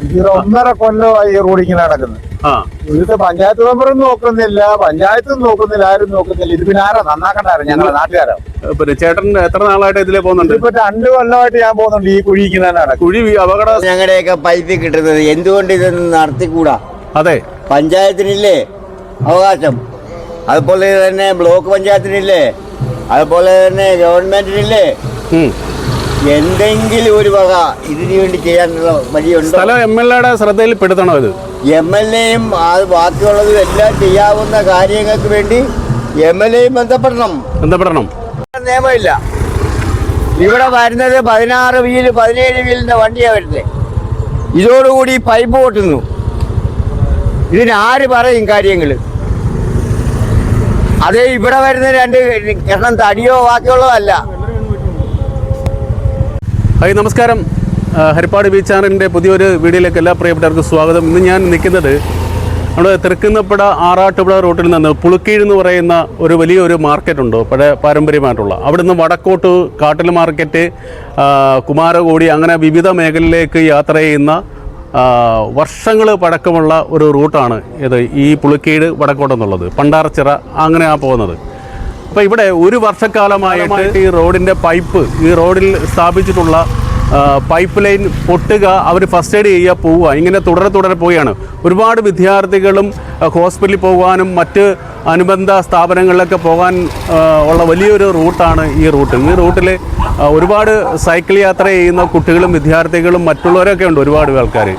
ഇത് 1.5 കൊല്ലമായി ഈ റോഡ് ഇങ്ങനെ നടക്കുന്നത്. ഇവിടുത്തെ പഞ്ചായത്ത് മെമ്പറും നോക്കുന്നില്ല, പഞ്ചായത്തും നോക്കുന്നില്ല, ആരും നോക്കുന്നില്ല. ഇത് പിന്നെ ആരാ നന്നാക്കണ്ടായിരുന്നു? ഞങ്ങളെ നാട്ടുകാരോ? പിന്നെ ചേട്ടൻ എത്ര നാളായിട്ട് ഇതിലേ പോകുന്നുണ്ട്? ഇപ്പൊ 2 കൊല്ലമായിട്ട് ഞാൻ പോകുന്നുണ്ട് ഈ കുഴിക്കുന്നതിനാണ്. കുഴി അപകട ഞങ്ങളുടെയൊക്കെ പൈപ്പ് കിട്ടുന്നത് എന്തുകൊണ്ട് ഇതൊന്നും നടത്തിക്കൂടാ? അതെ, പഞ്ചായത്തിനില്ലേ അവകാശം, അതുപോലെ തന്നെ ബ്ലോക്ക് പഞ്ചായത്തിനില്ലേ, അതുപോലെ തന്നെ ഗവൺമെന്റിനില്ലേ എന്തെങ്കിലും ഒരു വക ഇതിനു വേണ്ടി ചെയ്യാനുള്ള വഴിയുണ്ട്. സ്ഥലം MLA ശ്രദ്ധയിൽ പെടുത്തണോ? ഇത് MLAയും ബാക്കിയുള്ളതും എല്ലാം ചെയ്യാവുന്ന കാര്യങ്ങൾക്ക് വേണ്ടി MLAയും ബന്ധപ്പെടണം. നിയമമില്ല. ഇവിടെ വരുന്നത് 16 വീല് 17 വീലിന്റെ വണ്ടിയാണ് വരുന്നത്. ഇതോടുകൂടി പൈപ്പ് പൊട്ടുന്നു. ഇതിനാര് പറയും കാര്യങ്ങൾ? അത് ഇവിടെ വരുന്ന 2 എണ്ണം തടിയോ ബാക്കിയുള്ളതല്ല. ഹായ്, നമസ്കാരം. ഹരിപ്പാട് ബീച്ച് ചാനലിൻ്റെ പുതിയൊരു വീഡിയോയിലേക്ക് എല്ലാ പ്രിയപ്പെട്ടവർക്കും സ്വാഗതം. ഇന്ന് ഞാൻ നിൽക്കുന്നത് നമ്മുടെ തൃക്കുന്നപ്പുഴ ആറാട്ടുപുഴ റൂട്ടിൽ നിന്ന് പുളുക്കീഴ് എന്ന് പറയുന്ന ഒരു വലിയൊരു മാർക്കറ്റുണ്ടോ, പഴയ പാരമ്പര്യമായിട്ടുള്ള, അവിടുന്ന് വടക്കോട്ട് കാട്ടിൽ മാർക്കറ്റ്, കുമാരകോടി, അങ്ങനെ വിവിധ മേഖലയിലേക്ക് യാത്ര ചെയ്യുന്ന വർഷങ്ങൾ പഴക്കമുള്ള ഒരു റൂട്ടാണ് ഇത്, ഈ പുളുക്കീഴ് വടക്കോട്ടെന്നുള്ളത്. പണ്ടാർച്ചിറ അങ്ങനെയാണ് പോകുന്നത്. അപ്പോൾ ഇവിടെ ഒരു വർഷക്കാലമായിട്ട് ഈ റോഡിൻ്റെ പൈപ്പ്, ഈ റോഡിൽ സ്ഥാപിച്ചിട്ടുള്ള പൈപ്പ് ലൈൻ പൊട്ടുക, അവർ ഫസ്റ്റ് എയ്ഡ് ചെയ്യുക, പോവുക, ഇങ്ങനെ തുടരെ പോവുകയാണ്. ഒരുപാട് വിദ്യാർത്ഥികളും ഹോസ്പിറ്റലിൽ പോകാനും മറ്റ് അനുബന്ധ സ്ഥാപനങ്ങളിലൊക്കെ പോകാൻ ഉള്ള വലിയൊരു റൂട്ടാണ് ഈ റൂട്ട്. ഈ റൂട്ടിൽ ഒരുപാട് സൈക്കിൾ യാത്ര ചെയ്യുന്ന കുട്ടികളും വിദ്യാർത്ഥികളും മറ്റുള്ളവരൊക്കെ ഉണ്ട്, ഒരുപാട് ആൾക്കാർ.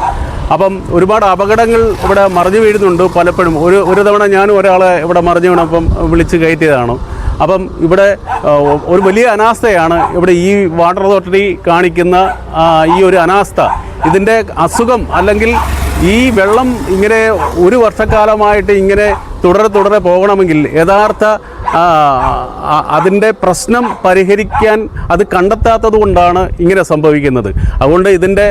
അപ്പം ഒരുപാട് അപകടങ്ങൾ ഇവിടെ മറിഞ്ഞു വീഴുന്നുണ്ട് പലപ്പോഴും. ഒരു തവണ ഞാൻ ഒരാളെ ഇവിടെ മറിഞ്ഞു വീണപ്പം വിളിച്ച് കയറ്റിയതാണ്. അപ്പം ഇവിടെ ഒരു വലിയ അനാസ്ഥയാണ് ഇവിടെ ഈ വാട്ടർ അതോറിറ്റി കാണിക്കുന്ന ഈ ഒരു അനാസ്ഥ. ഇതിൻ്റെ അസുഖം അല്ലെങ്കിൽ ഈ വെള്ളം ഇങ്ങനെ ഒരു വർഷക്കാലമായിട്ട് ഇങ്ങനെ തുടരെ പോകണമെങ്കിൽ യഥാർത്ഥ അതിൻ്റെ പ്രശ്നം പരിഹരിക്കാൻ അത് കണ്ടെത്താത്തത് കൊണ്ടാണ് ഇങ്ങനെ സംഭവിക്കുന്നത്. അതുകൊണ്ട് ഇതിൻ്റെ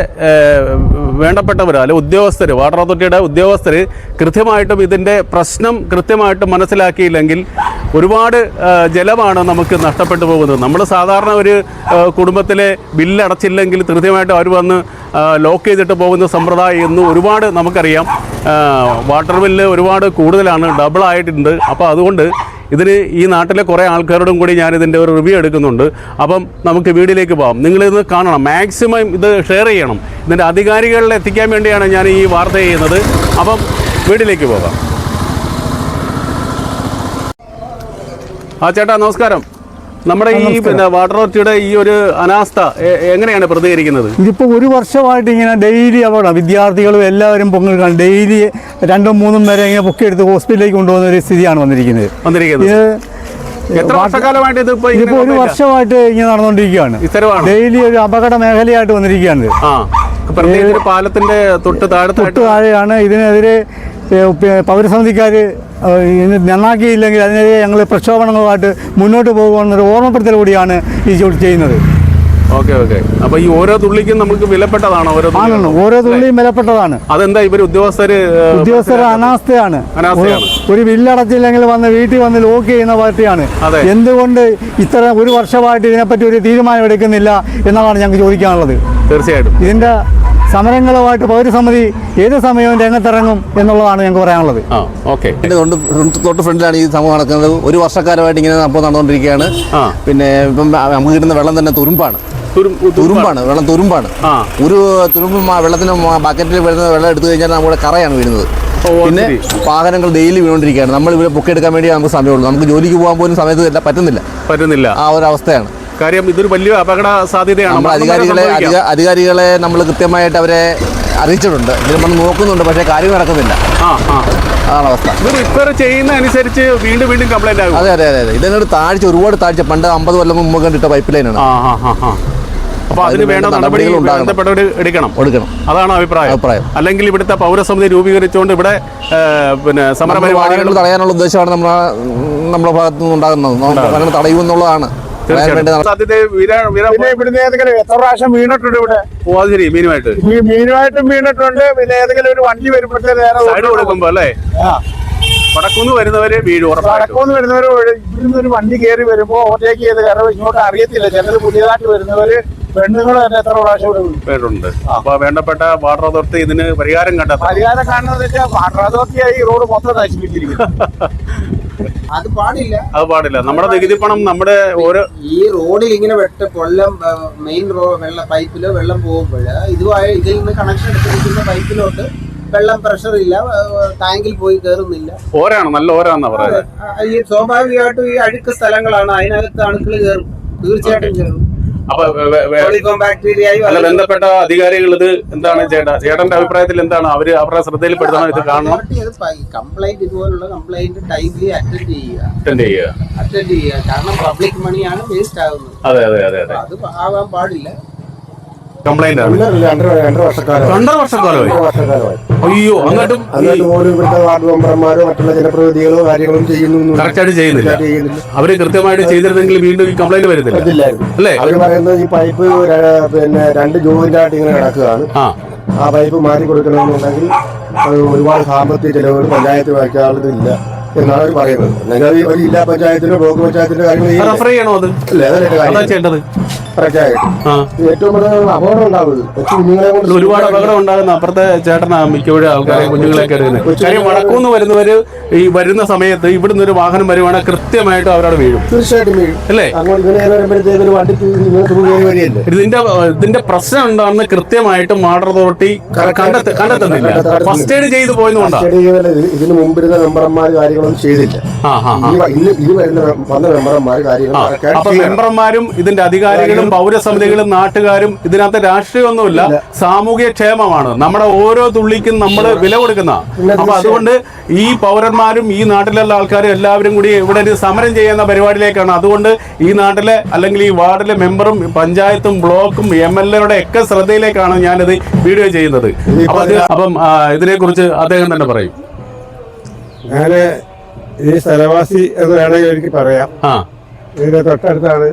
വേണ്ടപ്പെട്ടവർ അല്ലെ ഉദ്യോഗസ്ഥർ, വാട്ടർ അതോറിറ്റിയുടെ ഉദ്യോഗസ്ഥർ കൃത്യമായിട്ടും ഇതിൻ്റെ പ്രശ്നം കൃത്യമായിട്ട് മനസ്സിലാക്കിയില്ലെങ്കിൽ ഒരുപാട് ജലമാണ് നമുക്ക് നഷ്ടപ്പെട്ടു പോകുന്നത്. നമ്മൾ സാധാരണ ഒരു കുടുംബത്തിലെ ബില്ലടച്ചില്ലെങ്കിൽ കൃത്യമായിട്ട് അവർ വന്ന് ലോക്ക് ചെയ്തിട്ട് പോകുന്ന സമ്പ്രദായം ഇന്ന് ഒരുപാട് നമുക്കറിയാം. വാട്ടർ ബില്ല് ഒരുപാട് കൂടുതലാണ്, ഡബിൾ ആയിട്ടുണ്ട്. അപ്പോൾ അതുകൊണ്ട് ഇതിന് ഈ നാട്ടിലെ കുറേ ആൾക്കാരോടും കൂടി ഞാനിതിൻ്റെ ഒരു റിവ്യൂ എടുക്കുന്നുണ്ട്. അപ്പം നമുക്ക് വീഡിയോയിലേക്ക് പോകാം. നിങ്ങളിത് കാണണം, മാക്സിമം ഇത് ഷെയർ ചെയ്യണം. ഇതിൻ്റെ അധികാരികളിൽ എത്തിക്കാൻ വേണ്ടിയാണ് ഞാൻ ഈ വാർത്ത ചെയ്യുന്നത്. അപ്പം വീഡിയോയിലേക്ക് പോകാം. ചേട്ടാ നമസ്കാരം. നമ്മുടെ ഈ വാട്ടർ അതോറിറ്റിയുടെ ഈ ഒരു അനാസ്ഥ എങ്ങനെയാണ് പ്രതികരിക്കുന്നത്? ഇതിപ്പോൾ ഒരു വർഷമായിട്ട് ഇങ്ങനെ ഡെയിലി അപകടം, വിദ്യാർത്ഥികളും എല്ലാവരും പൊങ്ങി ഡെയിലി 2ഉം 3ഉം വരെ ഇങ്ങനെ പൊക്കിയെടുത്ത് ഹോസ്പിറ്റലിലേക്ക് കൊണ്ടുപോകുന്ന ഒരു സ്ഥിതിയാണ് വന്നിരിക്കുന്നത്. എത്ര വർഷക്കാലമായിട്ട് ഇതിപ്പോൾ ഒരു വർഷമായിട്ട് ഇങ്ങനെ നടന്നുകൊണ്ടിരിക്കുകയാണ്. ഡെയിലി ഒരു അപകട മേഖലയായിട്ട് വന്നിരിക്കുകയാണ്. പാലത്തിന്റെ തൊട്ട് താഴെയാണ്. ഇതിനെതിരെ പൗരസമിതിക്കാർ നന്നാക്കിയില്ലെങ്കിൽ അതിനെതിരെ ഞങ്ങൾ പ്രക്ഷോഭങ്ങളുമായിട്ട് മുന്നോട്ട് പോകുമെന്നൊരു ഓർമ്മപ്പെടുത്തൽ കൂടിയാണ് ഈ ചെയ്യുന്നത്. ഓക്കെ. അപ്പൊ ഈ ഓരോ തുള്ളിക്കും നമുക്ക് വിലപ്പെട്ടതാണോ? ഓരോ തുള്ളിയും വിലപ്പെട്ടതാണ്. അതെന്താ ഇവർ ഉദ്യോഗസ്ഥരുടെ അനാസ്ഥയാണ്. ഒരു ബില്ലടച്ചില്ലെങ്കിൽ വന്ന് വീട്ടിൽ വന്ന് ലോക്ക് ചെയ്യുന്ന പാർട്ടിയാണ്. എന്തുകൊണ്ട് ഇത്ര ഒരു വർഷമായിട്ട് ഇതിനെപ്പറ്റി ഒരു തീരുമാനം എടുക്കുന്നില്ല എന്നാണ് ഞങ്ങൾക്ക് ചോദിക്കാനുള്ളത്. തീർച്ചയായിട്ടും ഇതിന്റെ സമരങ്ങളുമായിട്ട് പൗരസമിതി ഏത് സമയവും രംഗത്തിറങ്ങും എന്നുള്ളതാണ് ഞങ്ങൾക്ക് പറയാനുള്ളത്. തൊട്ട് ഫ്രണ്ടിലാണ് ഈ സംഭവം നടക്കുന്നത്. ഒരു വർഷക്കാലമായിട്ട് ഇങ്ങനെ സംഭവം നടന്നുകൊണ്ടിരിക്കുകയാണ്. പിന്നെ ഇപ്പം നമുക്ക് കിട്ടുന്ന വെള്ളം തന്നെ തുരുമ്പാണ്. വെള്ളം തുരുമ്പാണ്. ഒരു തുരുമ്പ് വെള്ളത്തിന് ബക്കറ്റിൽ വരുന്ന വെള്ളം എടുത്തു കഴിഞ്ഞാൽ നമ്മുടെ കറയാണ് വീഴുന്നത്. പിന്നെ വാഹനങ്ങൾ ഡെയിലി വീണുകൊണ്ടിരിക്കുകയാണ്. നമ്മൾ ഇവിടെ പൊക്കെടുക്കാൻ വേണ്ടി നമുക്ക് സമയമുള്ളൂ. നമുക്ക് ജോലിക്ക് പോകാൻ പോലും സമയത്ത് പറ്റുന്നില്ല. ആ ഒരു അവസ്ഥയാണ്. കാര്യം ഇതൊരു വലിയ അപകട സാധ്യതയാണ്. നമ്മൾ അധികാരികളെ നമ്മൾ കൃത്യമായിട്ട് അവരെ അറിയിച്ചിട്ടുണ്ട്. ഇതിൽ നമ്മൾ നോക്കുന്നുണ്ട്, പക്ഷേ കാര്യം നടക്കുന്നില്ല. അതാണ് അവസ്ഥ. ഇത് റിപ്പയർ ചെയ്യുന്ന അനുസരിച്ച് വീണ്ടും കംപ്ലൈന്റ് ആകും. അതെ. ഇതിനൊരു താഴ്ച, ഒരുപാട് താഴ്ച. പണ്ട് 50 കൊല്ലം മുമ്പ് കണ്ടിട്ട പൈപ്പ് ലൈനാണ്. അപ്പോൾ അതിന് വേണ്ട നടപടികൾ ബന്ധപ്പെട്ടവർ എടുക്കണം. അതാണ് അഭിപ്രായം. അല്ലെങ്കിൽ ഇവിടുത്തെ പൗരസമിതി രൂപീകരിച്ചുകൊണ്ട് ഇവിടെ പിന്നെ സമരപരിപാടികൾ തടയാനുള്ള ഉദ്ദേശമാണ് നമ്മുടെ ഭാഗത്തു നിന്ന് ഉണ്ടാകുന്നത്. തടയുമെന്നുള്ളതാണ്. ഇവിടുന്ന് ഏതെങ്കിലും എത്ര പ്രാവശ്യം വീണിട്ടുണ്ട് ഇവിടെ? മീനുമായിട്ടും വീണിട്ടുണ്ട്. പിന്നെ ഏതെങ്കിലും ഒരു വണ്ടി വരുമ്പോഴത്തേക്ക് കൊടുക്കുമ്പോ അല്ലേ വടക്കുന്ന് വരുന്നവര് വീഴും. വടക്കുന്ന് വരുന്നവര് ഇവിടുന്ന് ഒരു വണ്ടി കയറി വരുമ്പോ ഓവർടേക്ക് ചെയ്ത് കയറും. ഇങ്ങോട്ട് അറിയത്തില്ല. ചിലത് പുതിയതായിട്ട് വരുന്നവര് പെണ്ണുങ്ങൾ തന്നെ എത്ര പ്രാവശ്യം ഇവിടെ വിളിച്ചു. പേരുണ്ട്. അപ്പൊ വേണ്ടപ്പെട്ട വാട്ടർ അതോറിറ്റി ഇതിന് പരിഹാരം കണ്ടെത്താം. പരിഹാരം കാണുന്നത് വെച്ചാൽ വാട്ടർ അതോറിറ്റിയായി ഈ റോഡ് മൊത്തം നശിപ്പിച്ചിരിക്കുന്നു. അത് പാടില്ല. അത് പാടില്ല. നമ്മുടെ നികുതി പണം നമ്മുടെ ഓരോ ഈ റോഡിൽ ഇങ്ങനെ വെള്ളം മെയിൻ വെള്ളം പൈപ്പില് വെള്ളം പോകുമ്പോൾ ഇതുമായി ഇതിൽ നിന്ന് കണക്ഷൻ എടുത്തിരിക്കുന്ന പൈപ്പിലോട്ട് വെള്ളം പ്രഷർ ഇല്ല, ടാങ്കിൽ പോയി കയറുന്നില്ല. ഓരാണ്, നല്ല ഓരാന്നാ പറയുന്നത്. ഈ സ്വാഭാവികമായിട്ടും ഈ അഴുക്ക് സ്ഥലങ്ങളാണ്, അതിനകത്ത് അണുക്കൾ കയറും, തീർച്ചയായിട്ടും കയറും. അപ്പൊ ബാക്ടീരിയയും അല്ല, ബന്ധപ്പെട്ട അധികാരികൾ ഇത് എന്താണ് ചേട്ടന്റെ അഭിപ്രായത്തിൽ എന്താണ് അവരുടെ ശ്രദ്ധയിൽപ്പെടുത്തണം, ഇത് കാണണം. കംപ്ലൈന്റ് ഇതുപോലുള്ള കംപ്ലൈന്റ് ടൈംലി അറ്റൻഡ് അറ്റൻഡ് ചെയ്യുക. കാരണം പബ്ലിക് മണിയാണ് വേസ്റ്റ് ആകുന്നത്. അതെ അത് ആവാൻ പാടില്ല. കംപ്ലൈന്റ് ആണ്. 2 വർഷക്കാലമായി. 2.5 വർഷക്കാലമായി. അയ്യോ, എന്നിട്ടും പോലും ഇവിടുത്തെ വാർഡ് മെമ്പർമാരോ മറ്റുള്ള ജനപ്രതിനിധികളോ കാര്യങ്ങളും ചെയ്യുന്നു കറക്റ്റായിട്ട് ചെയ്യുന്നില്ല. അവര് കൃത്യമായിട്ട് ചെയ്തിരുന്നെങ്കിൽ വീണ്ടും ഈ കംപ്ലൈന്റ് വരുന്നില്ല അല്ലേ? അവര് പറയുന്നത് ഈ പൈപ്പ് പിന്നെ 2 ജോയിന്റ് ആയിട്ട് ഇങ്ങനെ കിടക്കുകയാണ്. ആ പൈപ്പ് മാറ്റി കൊടുക്കണമെന്നുണ്ടെങ്കിൽ അത് ഒരുപാട് സാമ്പത്തിക ചെലവുകൾ പഞ്ചായത്ത് വയ്ക്കാനുള്ളതില്ല എന്നാണ് അവർ പറയുന്നത്. എന്നാൽ ഒരു ജില്ലാ പഞ്ചായത്തിനോ ബ്ലോക്ക് പഞ്ചായത്തിന്റെ കാര്യങ്ങൾ റെഫർ ചെയ്യണോ? അത് അതാ ചെയ്യേണ്ടത്. ഏറ്റവും കൂടുതൽ അപകടം ഉണ്ടാവുന്നത് കുഞ്ഞുങ്ങളെ കൊണ്ട് ഒരുപാട് അപകടം ഉണ്ടാകുന്ന അപ്പുറത്തെ ചേട്ടനാ മിക്കപ്പോഴും ആൾക്കാരെ കുഞ്ഞുങ്ങളെയൊക്കെ എടുക്കുന്നത്. കാര്യം വടക്കൂന്ന് വരുന്നവര് ഈ വരുന്ന സമയത്ത് ഇവിടുന്ന് ഒരു വാഹനം വരുവാണെങ്കിൽ കൃത്യമായിട്ട് അവരവിടെ വീഴും. തീർച്ചയായിട്ടും വീഴും അല്ലേ? അങ്ങോട്ട് ഇങ്ങനെ വരുമ്പോഴത്തേക്ക് ഒരു വണ്ടിക്ക് വരികയല്ലേ. ഇതിന്റെ പ്രശ്നം എന്താണെന്ന് കൃത്യമായിട്ട് വാട്ടർ അതോറിറ്റി കണ്ടെത്തുന്നില്ല. ഫസ്റ്റ് എയ്ഡ് ചെയ്ത് പോയതുകൊണ്ടാണ്. ഇതിന് മുമ്പിരുന്ന മെമ്പർമാർ കാര്യങ്ങളൊന്നും ചെയ്തില്ല. ഇത് വന്ന മെമ്പർമാർ കാര്യങ്ങൾ അപ്പൊ മെമ്പർമാരും ഇതിന്റെ അധികാരികളും പൗരസമിതികളും നാട്ടുകാരും ഇതിനകത്ത് രാഷ്ട്രീയമൊന്നുമില്ല, സാമൂഹ്യ ക്ഷേമമാണ്. നമ്മുടെ ഓരോ തുള്ളിക്കും നമ്മൾ വില കൊടുക്കുന്ന. അപ്പൊ അതുകൊണ്ട് ഈ പൗരന്മാരും ഈ നാട്ടിലുള്ള ആൾക്കാരും എല്ലാവരും കൂടി ഇവിടെ ഒരു സമരം ചെയ്യുന്ന പരിപാടിയിലേക്കാണ്. അതുകൊണ്ട് ഈ നാട്ടിലെ അല്ലെങ്കിൽ ഈ വാർഡിലെ മെമ്പറും പഞ്ചായത്തും ബ്ലോക്കും MLA ഒക്കെ ശ്രദ്ധയിലേക്കാണ് ഞാനിത് വീഡിയോ ചെയ്യുന്നത്. അപ്പം ഇതിനെക്കുറിച്ച് അദ്ദേഹം തന്നെ പറയും. ഞാന് ഈ സ്ഥലവാസി എന്ന് വേണമെങ്കിൽ എനിക്ക് പറയാം. ഇതിന്റെ തൊട്ടടുത്താണ്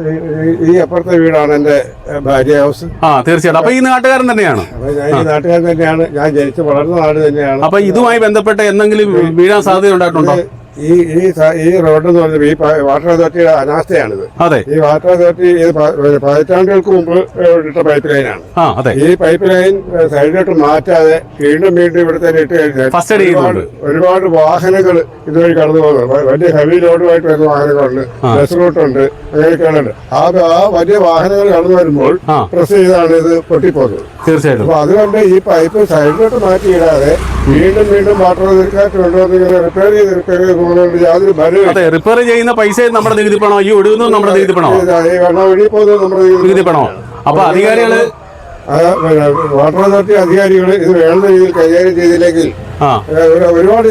ഈ അപ്പുറത്തെ വീടാണ് എന്റെ ഭാര്യ ഹൗസ്. തീർച്ചയായിട്ടും. അപ്പൊ ഈ നാട്ടുകാരൻ തന്നെയാണ്. ഞാൻ ഈ നാട്ടുകാരൻ തന്നെയാണ്. ഞാൻ ജനിച്ചു വളർന്ന നാട് തന്നെയാണ്. അപ്പൊ ഇതുമായി ബന്ധപ്പെട്ട് എന്തെങ്കിലും വീഴാൻ സാധ്യത ഉണ്ടായിട്ടുണ്ടോ? ഈ റോഡ് എന്ന് പറഞ്ഞത് ഈ വാട്ടർ അതോറിറ്റിയുടെ അനാസ്ഥയാണിത്. ഈ വാട്ടർ അതോറിറ്റി 10 മുമ്പ് ഇട്ട പൈപ്പ് ലൈനാണ്. ഈ പൈപ്പ് ലൈൻ സൈഡിലോട്ട് മാറ്റാതെ വീണ്ടും ഇവിടുത്തെ ഇട്ട് കഴിഞ്ഞാൽ ഒരുപാട് വാഹനങ്ങൾ ഇതുവഴി കടന്നു പോകുന്നത്. വലിയ ഹെവി ലോഡുമായിട്ട് വരുന്ന വാഹനങ്ങളുണ്ട്, ബസ് റൂട്ടുണ്ട്, അങ്ങനെയൊക്കെയാണ്. ആ വലിയ വാഹനങ്ങൾ കടന്നു വരുമ്പോൾ പ്രസ് ചെയ്താണ് ഇത് പൊട്ടിപ്പോകുന്നത്. തീർച്ചയായിട്ടും. അപ്പൊ അതുകൊണ്ട് ഈ പൈപ്പ് സൈഡിലോട്ട് മാറ്റിയിടാതെ വീണ്ടും വാട്ടർ അതോറിറ്റി കൊണ്ടുവന്ന് റിപ്പയർ ചെയ്ത് പോകുന്നതുകൊണ്ട് യാതൊരു ഭയവും. റിപ്പയർ ചെയ്യുന്ന പൈസ നമ്മുടെ നികുതി പണോ, ഈ ഒഴുകുന്നത് നമ്മുടെ നികുതി പണോ, ഒഴുകി പോകുന്നത് നമ്മുടെ നികുതി പണോ. അപ്പൊ അധികാരികള് വാട്ടർ അതോറിറ്റി അധികാരികൾ ഇത് വേണ്ട രീതിയിൽ കൈകാര്യം ചെയ്തില്ലെങ്കിൽ ഒരുപാട്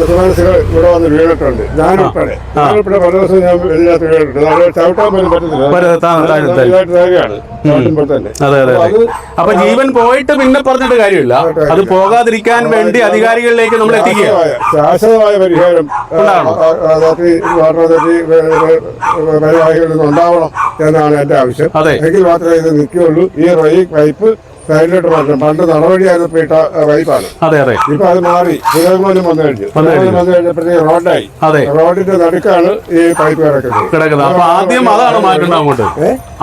സമസ്യകൾ ഇവിടെ വന്ന് വീണിട്ടുണ്ട്. ഞാനുൾപ്പെടെ പല ദിവസം ഞാൻ ഇതിനകത്ത് വീണിട്ടുണ്ട്. ചവിട്ടാൻ പോലും പറ്റുന്നില്ല. അപ്പൊ ജീവൻ പോയിട്ട് പിന്നെ പറഞ്ഞിട്ട് കാര്യമില്ല. അത് പോകാതിരിക്കാൻ വേണ്ടി അധികാരികളിലേക്ക് നമ്മൾ എത്തിക്കുക. ശാശ്വതമായ പരിഹാരം വാട്ടർ അതോറിറ്റി പരിപാടികളിൽ ഉണ്ടാവണം എന്നാണ് എന്റെ ആവശ്യം. എങ്കിൽ മാത്രമേ ഇത് നിൽക്കുകയുള്ളൂ. ഈ പൈപ്പ് സൈഡിലോട്ട് മാറ്റണം. പണ്ട് നടപടിയായിരുന്നു ഇട്ട പൈപ്പാണ്. ഇപ്പൊ അത് മാറി പുനർമൂലം വന്നു കഴിഞ്ഞപ്പോഴത്തേക്ക് റോഡായി. റോഡിന്റെ നടുക്കാണ് ഈ പൈപ്പ് കിടക്കുന്നത്. അപ്പൊ ആദ്യം അതാണ് മാറ്റേണ്ടത് അങ്ങോട്ട്.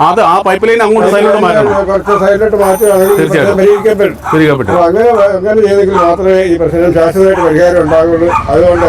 അത് ആ പൈപ്പ് ലൈൻ അങ്ങോട്ട് സൈഡിലോട്ട് മാറ്റണം. കുറച്ച് സൈഡിലോട്ട് മാറ്റുകയാണെങ്കിൽ പരിഹരിക്കപ്പെടും. അങ്ങനെ ചെയ്തെങ്കിൽ മാത്രമേ ഈ പ്രശ്നം ശാശ്വതമായിട്ട് പരിഹാരം ഉണ്ടാകുള്ളൂ. അതുകൊണ്ട്